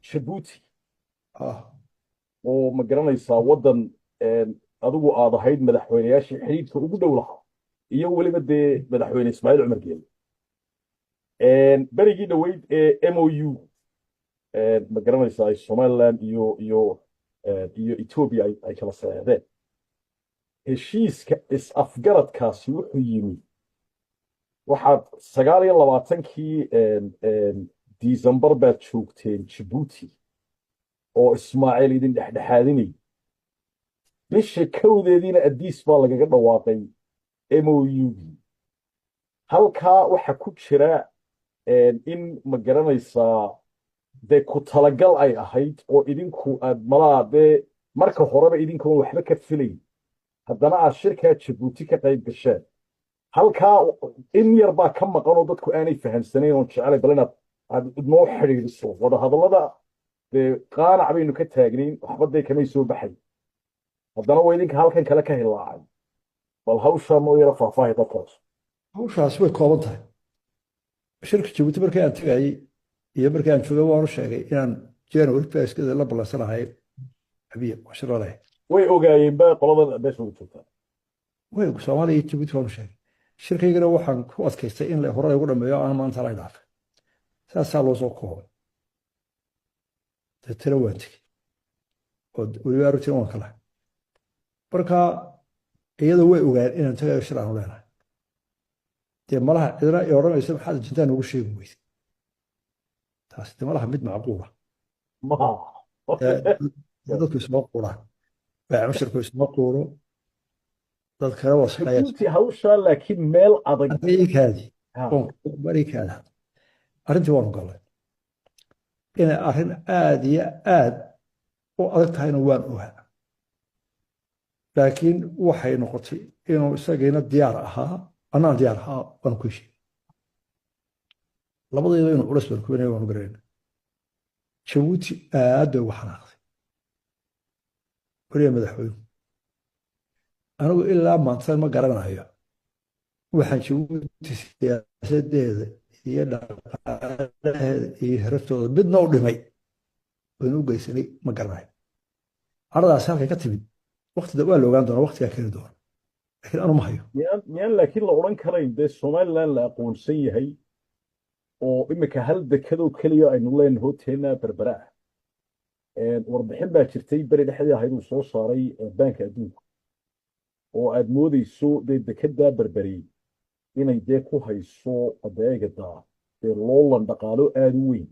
jabuuti ah oo ma garanaysaa waddan adigu aad ahayd madaxweynayaashii xidhiidhka ugu dhow lahaa iyo weliba dee madaxweyne ismaaciil cumar geele berigii dhoweyd ee MOU ma garanaysaa ay somaliland iyo etoobiya ay kala saxeexdeen heshiiska is-afgaradkaasi wuxuu yimi waxaad 29kii Disembar baad joogteen Djibouti oo Ismaaciil idin dhexdhexaadinay bisha kowdeediina Addis baa lagaga dhawaaqay MOU-gii halkaa waxa ku jira in ma garanaysaa dee ku talagal ay ahayd oo idinku aad malaa dee marka horeba idinkoon waxba ka filayn haddana aad shirkaa Djibouti ka qayb gasheen halkaa in yar baa ka maqan oo dadku aanay fahamsanayn oon jecelay bal inaad aad noo xidhiidhiso wadahadallada dee qaanac baynu ka taagnayn waxba dee kamay soo baxay haddana waa idinka halkan kale ka hilaacay bal hawshaa noo yara faahfaahi dadkaas hawshaas way kooban tahay shirka Jabuuti markii aan tagayay iyo markii aan joogay waan u sheegay inaan January 1 la ballansanahay abiy washirada way ogaayeen baa qolada beesha ugu joogtaa way Soomaaliya iyo Jabuuti waan u sheegay shirkaygana waxaan ku adkaystay in la hore ugu dhameeyo aan maanta la dhaafay saasaa loo soo koobay tira waan tegey oo weliba arrintii waan kala marka iyada way ogaan inaan tagayo shir aan u leenahay dee malaha cidna ay odhanaysa maxaad jintaan ugu sheegi weyday taas dee malaha mid macquula ma dadku isma quuraan baacmushirku isma quuro dad kale waa shaqeeya Djibouti hawshaa laakiin meel adag barikaadii ha barikaada arrintii waanu galnay inay arrin aad iyo aad u adag tahayna waan ogaa laakiin waxay noqotay inuu isagiina diyaar ahaa annaan diyaar ahaa waanu ku heshiiyey labadayda inuu culus baan kubanaya waanu garayna Jabuuti aad bay ugu xanaaqday weliba madaxweynu anigu ilaa maanta ma garanayo waxaan Jabuuti siyaasadeeda iyo dhaqaalaheeda iyo heraftooda midna u dhimay oon u geysanay ma garanayo caradaas halkay ka timid waqtida waa la ogaan doonaa waqtigaa keeni doona laakiin anu ma hayo miyaan laakiin la odhan karayn dee somaliland la aqoonsan yahay oo imika hal dekadoo keliya aynu leenahay hoteena berbera warbixin baa jirtay beri dhexdii ahayd uu soo saaray baanka adduunka oo aad moodeyso dee dekedaa berberi inay dee ku hayso adeegada dee loolan dhaqaalo aada u weyn